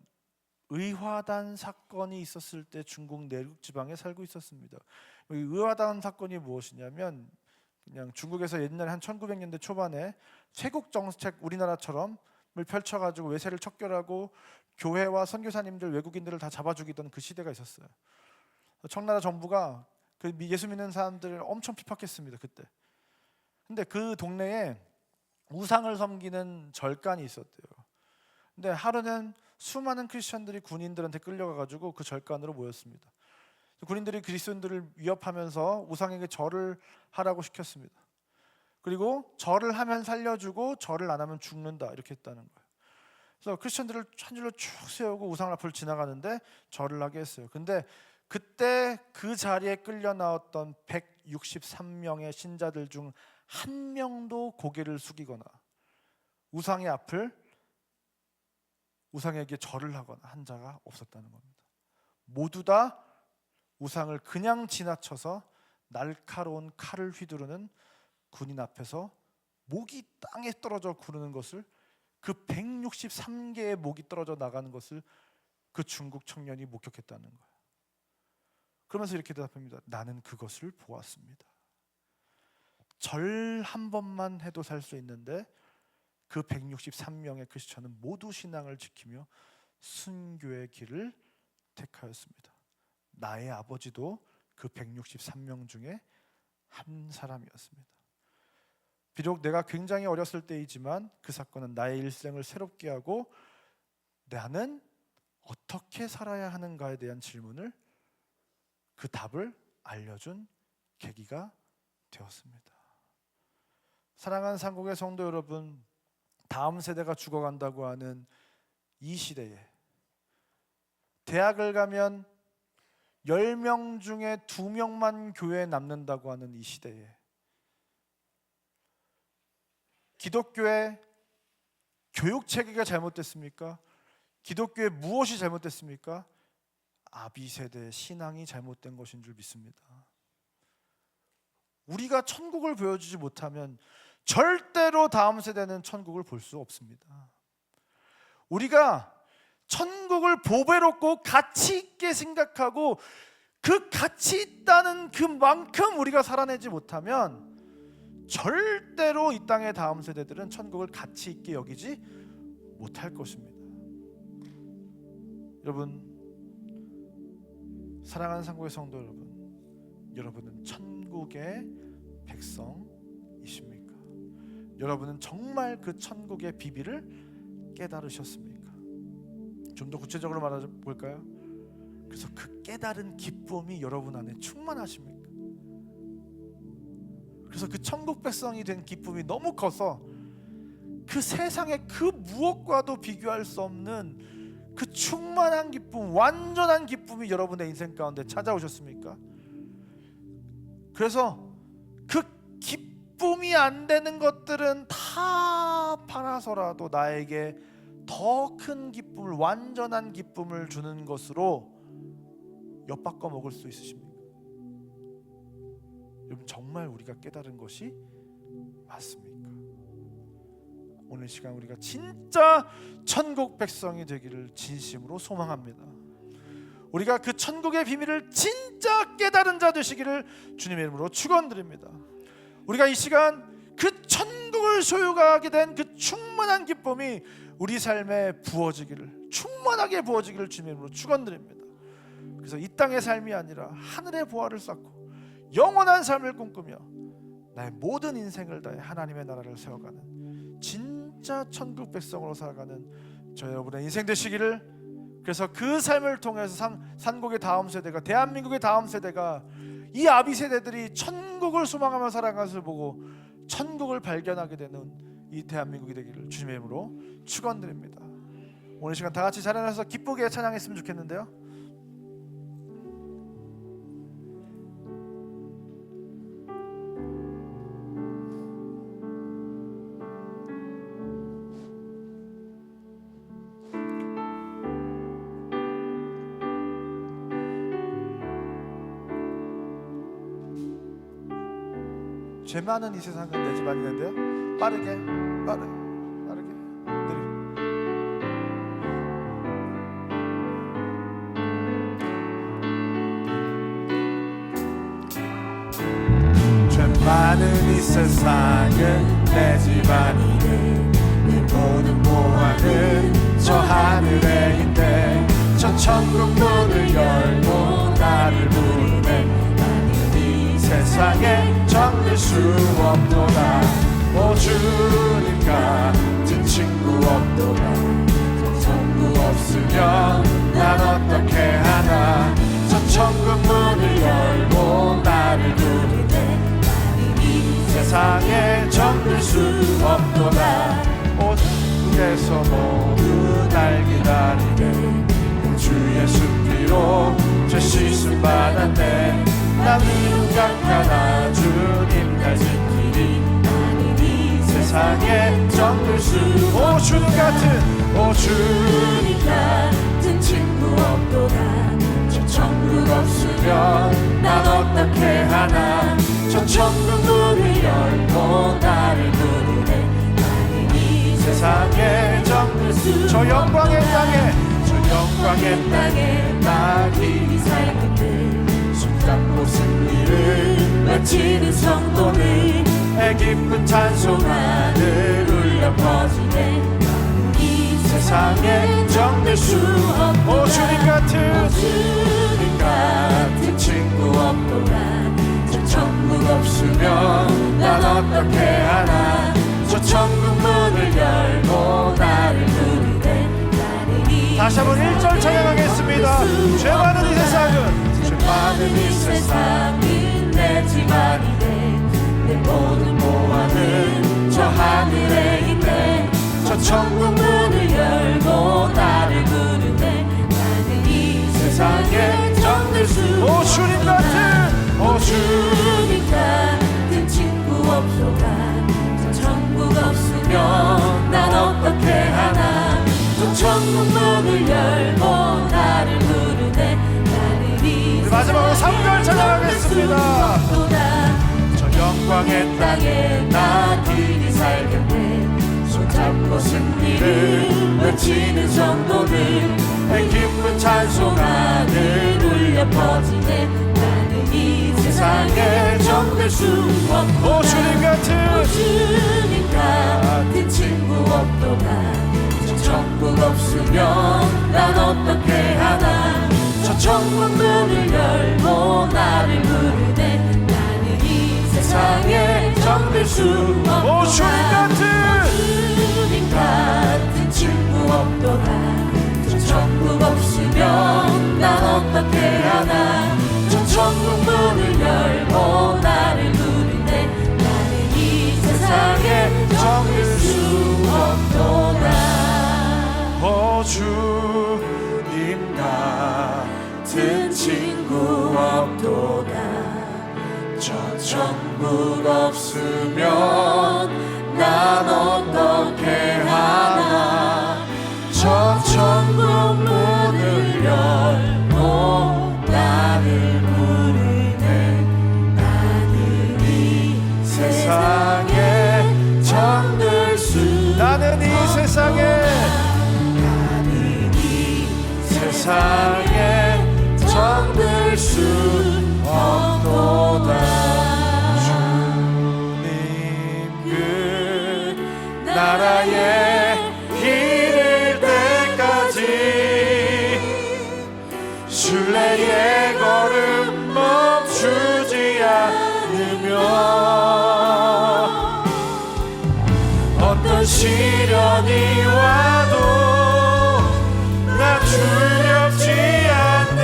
의화단 사건이 있었을 때 중국 내륙 지방에 살고 있었습니다. 이 의화단 사건이 무엇이냐면 그냥 중국에서 옛날에 한 1900년대 초반에 쇄국 정책 우리나라처럼 펼쳐가지고 외세를 척결하고 교회와 선교사님들 외국인들을 다 잡아 죽이던 그 시대가 있었어요. 청나라 정부가 그 예수 믿는 사람들을 엄청 핍박했습니다. 그때. 근데 그 동네에 우상을 섬기는 절간이 있었대요. 근데 하루는 수많은 크리스천들이 군인들한테 끌려가가지고 그 절간으로 모였습니다. 군인들이 그리스도인들을 위협하면서 우상에게 절을 하라고 시켰습니다. 그리고 절을 하면 살려주고 절을 안 하면 죽는다 이렇게 했다는 거예요. 그래서 크리스천들을 한 줄로 쭉 세우고 우상 앞을 지나가는데 절을 하게 했어요. 근데 그때 그 자리에 끌려 나왔던 163명의 신자들 중 한 명도 고개를 숙이거나 우상의 앞을 우상에게 절을 하거나 한 자가 없었다는 겁니다. 모두 다 우상을 그냥 지나쳐서 날카로운 칼을 휘두르는 군인 앞에서 목이 땅에 떨어져 구르는 것을, 그 163개의 목이 떨어져 나가는 것을 그 중국 청년이 목격했다는 거예요. 그러면서 이렇게 대답합니다. 나는 그것을 보았습니다. 절 한 번만 해도 살 수 있는데 그 163명의 크리스천은 모두 신앙을 지키며 순교의 길을 택하였습니다. 나의 아버지도 그 163명 중에 한 사람이었습니다. 비록 내가 굉장히 어렸을 때이지만 그 사건은 나의 일생을 새롭게 하고 나는 어떻게 살아야 하는가에 대한 질문을, 그 답을 알려준 계기가 되었습니다. 사랑하는 상국의 성도 여러분, 다음 세대가 죽어간다고 하는 이 시대에 대학을 가면 10명 중에 2명만 교회에 남는다고 하는 이 시대에 기독교의 교육 체계가 잘못됐습니까? 기독교의 무엇이 잘못됐습니까? 아비 세대의 신앙이 잘못된 것인 줄 믿습니다. 우리가 천국을 보여주지 못하면 절대로 다음 세대는 천국을 볼 수 없습니다. 우리가 천국을 보배롭고 가치 있게 생각하고 그 가치 있다는 그만큼 우리가 살아내지 못하면 절대로 이 땅의 다음 세대들은 천국을 가치 있게 여기지 못할 것입니다. 여러분, 사랑하는 상국의 성도 여러분, 여러분은 천국의 백성이십니까? 여러분은 정말 그 천국의 비밀을 깨달으셨습니까? 좀 더 구체적으로 말해볼까요? 그래서 그 깨달은 기쁨이 여러분 안에 충만하십니까? 그래서 그 천국 백성이 된 기쁨이 너무 커서 그 세상의 그 무엇과도 비교할 수 없는 그 충만한 기쁨, 완전한 기쁨이 여러분의 인생 가운데 찾아오셨습니까? 그래서 그 기쁨이 안 되는 것들은 다 팔아서라도 나에게 더 큰 기쁨을, 완전한 기쁨을 주는 것으로 엿바꿔 먹을 수 있으십니까? 여러분, 정말 우리가 깨달은 것이 맞습니까? 오늘 시간 우리가 진짜 천국 백성이 되기를 진심으로 소망합니다. 우리가 그 천국의 비밀을 진짜 깨달은 자 되시기를 주님의 이름으로 축원드립니다. 우리가 이 시간 그 천국을 소유하게 된 그 충만한 기쁨이 우리 삶에 부어지기를, 충만하게 부어지기를 주님의 이름으로 축원드립니다. 그래서 이 땅의 삶이 아니라 하늘의 보화를 쌓고 영원한 삶을 꿈꾸며 나의 모든 인생을 다해 하나님의 나라를 세워가는 진짜 천국 백성으로 살아가는 저 여러분의 인생 되시기를, 그래서 그 삶을 통해서 산국의 다음 세대가, 대한민국의 다음 세대가, 이 아비 세대들이 천국을 소망하며 살아가는 것을 보고 천국을 발견하게 되는 이 대한민국이 되기를 주님의 이름으로 축원드립니다. 오늘 시간 다 같이 자리에서 기쁘게 찬양했으면 좋겠는데요. 죄 많은 이 세상은 내 집 아니는데요. 빠르게 죄 많은 이 세상은 내 집 아니네. 내 모든 보화는 저 하늘에 있네. 저 천국 문을 열고 나를 부르네. 세상에 정릴 수 없도다. 오 주님 같은 친구 없도다. 천국 없으면 난 어떻게 하나. 저 천국 문을 열고 나를 부르네. 이 세상에 정릴 수 없도다. 오 천국에서 모두 날 기다리네. 주 예수 피로 죄 씻음 받았네. 나 미움각하나 주님 날 지키리. 나는 이 세상에 정들 수. 오 주님 같은 친구 없도다. 저 천국 없으면 난 어떻게 하나. 저 천국 문을 열고 나를 부르. 세상의 정들 저 영광의 땅에 저 영광의 땅에 나 길이 살게 돼 손잡고 승리를 외치는 성도들 기쁜 찬송 하늘 울려 퍼지네 이 세상에 정들 수 없도다 오 주님 같은 주님 같은 친구 없도다 저 천국 없으면 난 어떻게 하나 저 천국 문을 열고 나를 부르네 나는 이 다시 한번 1절 찬양하겠습니다. 죄 많은 이 세상은 죄 많은 이 세상은 내 집안이네 내 모든 보안은 저 하늘에 있네 저 천국 문을 열고 나를 부르네 나는 이 세상에 정들 수 오 주님 같은 오 주님 같은 친구 없소다 저 천국 없으면 난 어떻게 하나 저 천국 문을 열고 나를 부르네 나는 이 마지막으로 3절 찬양하겠습니다. 저 영광의 땅에 나 길이 살겠네 손잡고 승리를 외치는 성도들 기쁜 찬송 하늘 울려 퍼지네 나는 이 세상에 정될 수 없도다 오 주님 같은 주님 같은 친구 없도다 저 천국 없으면 난 어떻게 하나 저 천국 문을 열고 나를 부르네 나는 이 세상에 정될 수 없도다 오 주님 같은 주님 같은 친구 없도다 저 천국 없으면 난 어떻게 하나 저 천국 문을 열고 나를 부르네 나는 이 세상에 정될 수 없도다 오 주님 같은 친구 없도다 저 천국 없으면 난 어떻게 하나 저 천국 문을 열고 나를 부르네 나는 이 세상에 정들 수 나는 이 세상에 나는 이 세상에 정들 수 없도다 주님 그 나라에 이를 때까지 순례의 걸음 멈추지 않으며 어떤 시련이 와도 나 두렵지 않네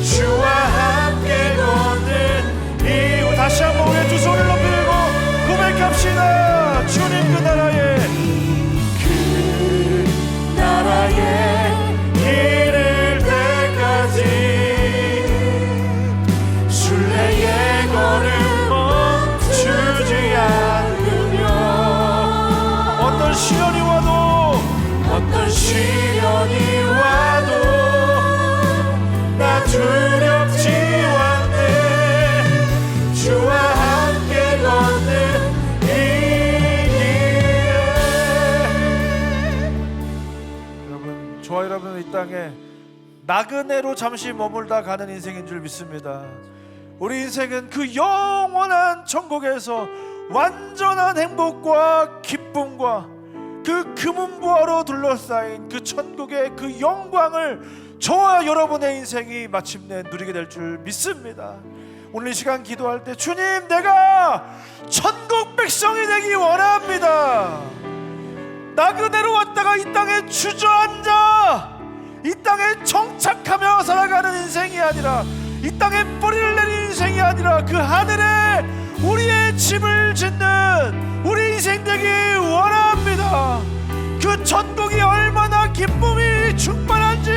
주와 함께 걷는 이유 다시 한번 우리 두 손을 높이 들고 고백합시다. 주님 그 나라에 그 나라에 이를 때까지 순례의 걸음 멈추지 않으며 어떤 시련이 와도 어떤 시련이 와도 나 두렵지 않네 주와 함께 걷는 이 길에 여러분 저와 여러분은 이 땅에 나그네로 잠시 머물다 가는 인생인 줄 믿습니다. 우리 인생은 그 영원한 천국에서 완전한 행복과 기쁨과 그 금은보화로 둘러싸인 그 천국의 그 영광을 저와 여러분의 인생이 마침내 누리게 될 줄 믿습니다. 오늘 이 시간 기도할 때 주님 내가 천국 백성이 되기 원합니다. 나그네로 왔다가 이 땅에 주저앉아 이 땅에 정착하며 살아가는 인생이 아니라 이 땅에 뿌리를 내린 인생이 아니라 그 하늘에 우리의 집을 짓는 우리 인생 되기 원합니다. 그 천국이 얼마나 기쁨이 충만한지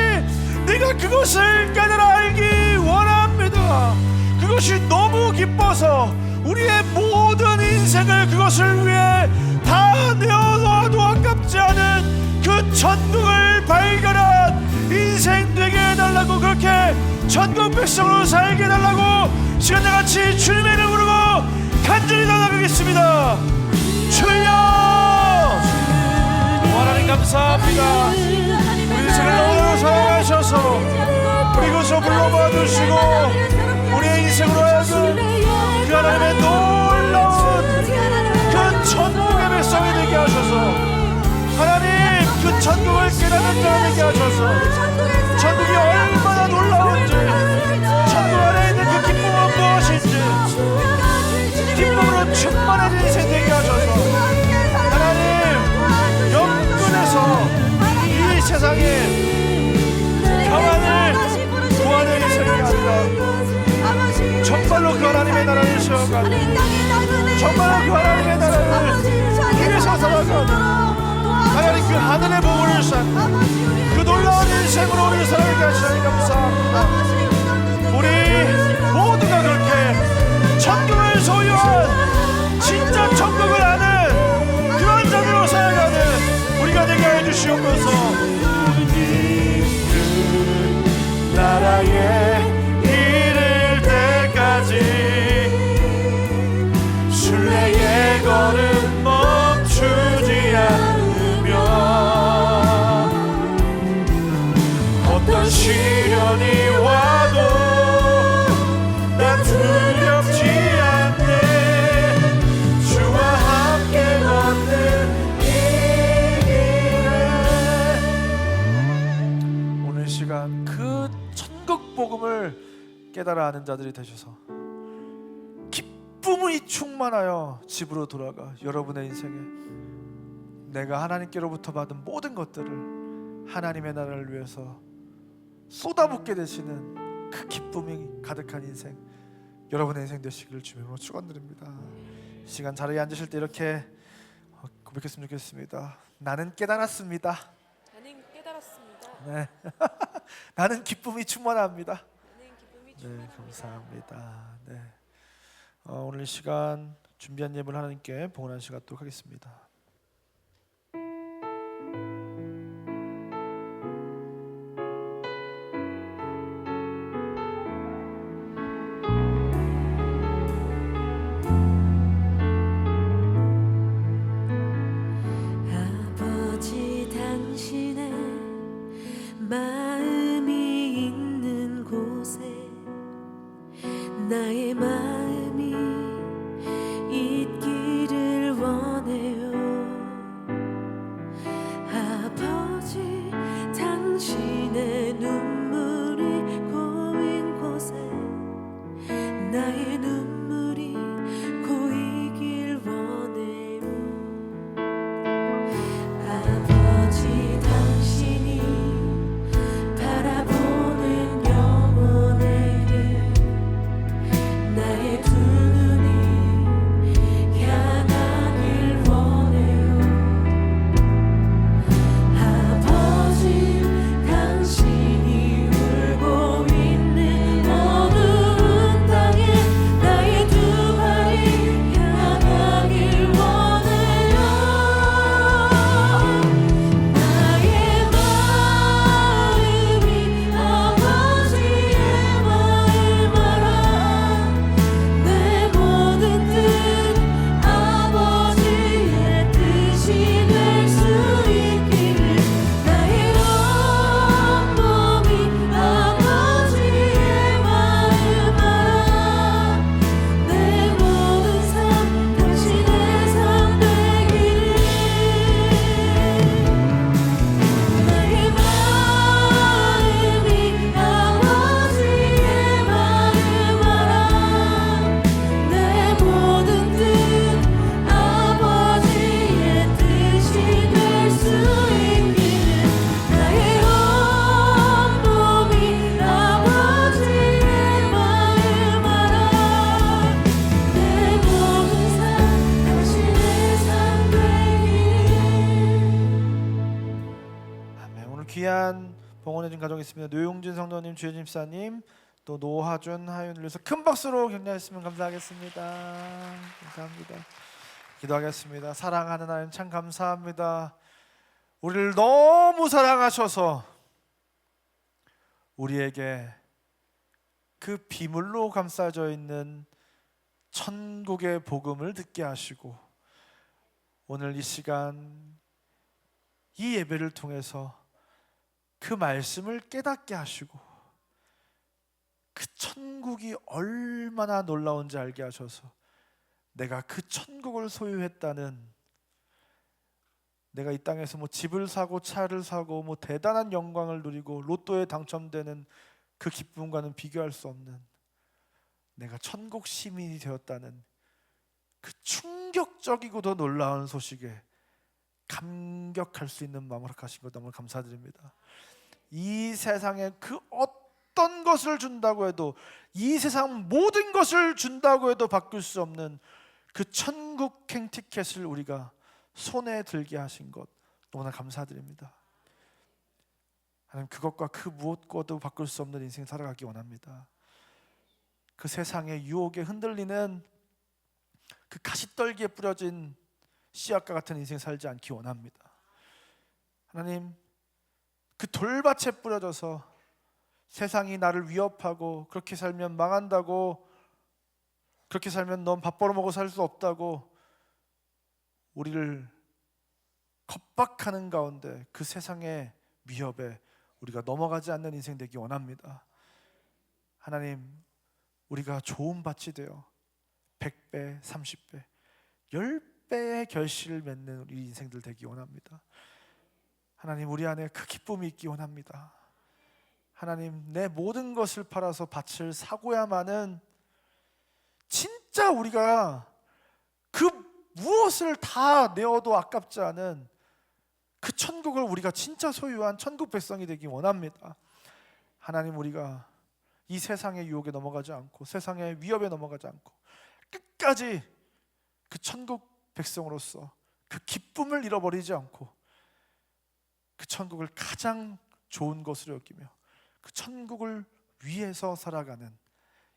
내가 그것을 깨달아 알기 원합니다. 그것이 너무 기뻐서 우리의 모든 인생을 그것을 위해 다 내어놓아도 아깝지 않은 그 천국을 발견한 인생 되게 해달라고 그렇게 천국 백성으로 살게 해달라고 시간과 같이 주님의 이름 부르고 간절히 나아가겠습니다. 주여 하나님 감사합니다. 우리 인생을 너무 사랑하셔서 우리 그것을 불러봐 주시고 우리의 인생으로 하여금 그 하나님의 놀라운 그 천국의 백성이 되게 하셔서 하나님 그 천국을 깨닫는 자 되게 하셔서 천국이 얼마나 놀라운지 천국 안에 있는 그 기쁨은 무엇인지 기쁨으로 충만해진 인생 되게 하셔서 하나님 영권에서 이 세상에 평안을 구하는 인생이 아니라 정말로 그 하나님의 나라를 세워가는 정말로 그 하나님의 나라를 위해서 살아가는 하나님 그 하늘의 보물을 쌓는 그 놀라운 인생으로 우리를 살아가게 하시니 감사합니다. 우리 모두가 그렇게 천국을 소유한 진짜 천국을 아는 그런 자들로 살아가는 우리가 되게 해주시옵소서. 나라에 이를 때까지 순례의 걸음 멈추지 않으며 어떤 시련이 와도 난 두렵지 않네. 주와 함께 걷는 이 길에 오늘 시간 그 천국 복음을 깨달아 아는 자들이 되셔서 기쁨이 충만하여 집으로 돌아가 여러분의 인생에 내가 하나님께로부터 받은 모든 것들을 하나님의 나라를 위해서 쏟아붓게 되시는 그 기쁨이 가득한 인생 여러분의 인생 되시기를 주님으로 축원드립니다. 시간 자리에 앉으실 때 이렇게 고백했으면 좋겠습니다. 나는 깨달았습니다. 나는 깨달았습니다. 네. 나는 기쁨이 충만합니다. 나는 기쁨이 네, 충만합니다. 감사합니다. 네. 오늘 이 시간 준비한 예물을 하나님께 봉헌하는 시간 갖도록 하겠습니다. 아버지 당신의 마음이 있는 곳에 나의 마음이 있기를 원해요. 아버지 당신의 눈물이 고인 곳에 나의 눈물이 고이길 원해요. 아버지 당신이 바라보는 영혼에게 나의 두 눈이 향하길 원해요. 아버지 당신이 울고 있는 어두운 땅에 나의 두 발이 향하길 원해요. 나의 마음이 아버지의 마음 알아. 내 모든 뜻 아버지의 뜻이 될 수 있기를 나의 온몸이 아버지의 마음 알아. 내 모든 삶 당신의 삶 되기를 나의 마음이 아버지의 마음 알아. 내 모든 뜻 아버지의 뜻이 될 수 있기를 나의 온몸이 아버지의 마음 알아. 내 모든 삶 당신의 삶 되기를. 아멘. 오늘 귀한 봉헌해준 가정이 있습니다. 노용진 성도님, 주혜진 집사님, 또 노하준, 하윤을 위해서 큰 박수로 격려했으면 감사하겠습니다. 감사합니다. 기도하겠습니다. 사랑하는 하나님 참 감사합니다. 우리를 너무 사랑하셔서 우리에게 그 비물로 감싸져 있는 천국의 복음을 듣게 하시고 오늘 이 시간 이 예배를 통해서 그 말씀을 깨닫게 하시고 그 천국이 얼마나 놀라운지 알게 하셔서 내가 그 천국을 소유했다는, 내가 이 땅에서 뭐 집을 사고 차를 사고 뭐 대단한 영광을 누리고 로또에 당첨되는 그 기쁨과는 비교할 수 없는, 내가 천국 시민이 되었다는 그 충격적이고도 놀라운 소식에 감격할 수 있는 마음을 허락하신 것 너무 감사드립니다. 이 세상에 그 어떤 것을 준다고 해도, 이 세상 모든 것을 준다고 해도 바꿀 수 없는 그 천국행 티켓을 우리가 손에 들게 하신 것 너무나 감사드립니다. 하나님, 그것과 그 무엇과도 바꿀 수 없는 인생 살아가기 원합니다. 그 세상의 유혹에 흔들리는 그 가시떨기에 뿌려진 씨앗과 같은 인생 살지 않기 원합니다. 하나님, 그 돌밭에 뿌려져서 세상이 나를 위협하고 그렇게 살면 망한다고, 그렇게 살면 넌 밥 벌어먹어 살 수 없다고 우리를 겁박하는 가운데 그 세상의 위협에 우리가 넘어가지 않는 인생 되기 원합니다. 하나님, 우리가 좋은 밭이 되어 100배, 30배, 10배의 결실을 맺는 우리 인생들 되기 원합니다. 하나님, 우리 안에 그 기쁨이 있기 원합니다. 하나님, 내 모든 것을 팔아서 밭을 사고야만은 진짜 우리가 그 무엇을 다 내어도 아깝지 않은 그 천국을 우리가 진짜 소유한 천국 백성이 되기 원합니다. 하나님, 우리가 이 세상의 유혹에 넘어가지 않고 세상의 위협에 넘어가지 않고 끝까지 그 천국 백성으로서 그 기쁨을 잃어버리지 않고 그 천국을 가장 좋은 것으로 여기며 그 천국을 위해서 살아가는,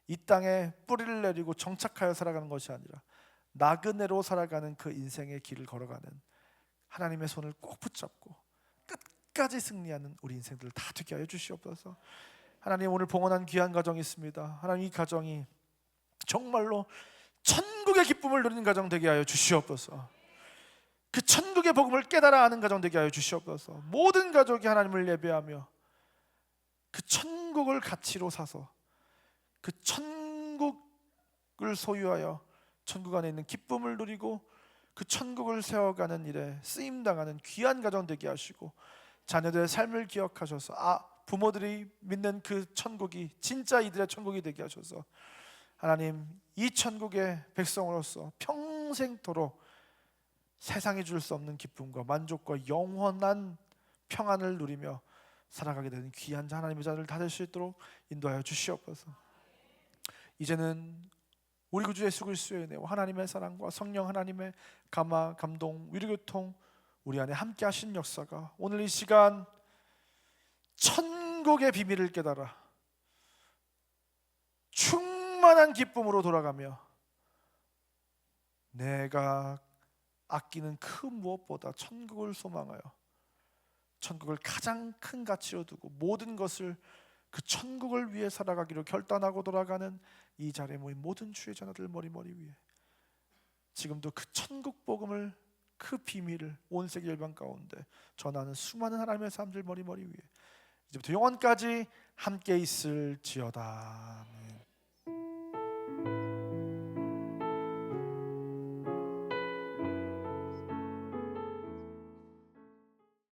이 땅에 뿌리를 내리고 정착하여 살아가는 것이 아니라 나그네로 살아가는 그 인생의 길을 걸어가는, 하나님의 손을 꼭 붙잡고 끝까지 승리하는 우리 인생들 다 되게 하여 주시옵소서. 하나님, 오늘 봉헌한 귀한 가정이 있습니다. 하나님, 이 가정이 정말로 천국의 기쁨을 누리는 가정 되게 하여 주시옵소서. 그 천국의 복음을 깨달아 아는 가정 되게 하여 주시옵소서. 모든 가족이 하나님을 예배하며 그 천국을 가치로 사서 그 천국을 소유하여 천국 안에 있는 기쁨을 누리고 그 천국을 세워가는 일에 쓰임당하는 귀한 가정 되게 하시고, 자녀들의 삶을 기억하셔서 부모들이 믿는 그 천국이 진짜 이들의 천국이 되게 하셔서 하나님, 이 천국의 백성으로서 평생토록 세상이 줄 수 없는 기쁨과 만족과 영원한 평안을 누리며 살아가게 되는 귀한 하나님의 자녀들 다 될 수 있도록 인도하여 주시옵소서. 이제는 우리 구주 예수 그리스도의 은혜와 하나님의 사랑과 성령 하나님의 감화, 감동, 위로교통 우리 안에 함께 하신 역사가 오늘 이 시간 천국의 비밀을 깨달아 충만한 기쁨으로 돌아가며 내가 아끼는 그 무엇보다 천국을 소망하여 천국을 가장 큰 가치로 두고 모든 것을 그 천국을 위해 살아가기로 결단하고 돌아가는 이 자리에 모인 모든 주의 자녀들 머리머리 위에 지금도 그 천국 복음을, 그 비밀을 온 세계 열방 가운데 전하는 수많은 하나님의 사람들 머리머리 위에 이제부터 영원까지 함께 있을지어다. 아멘.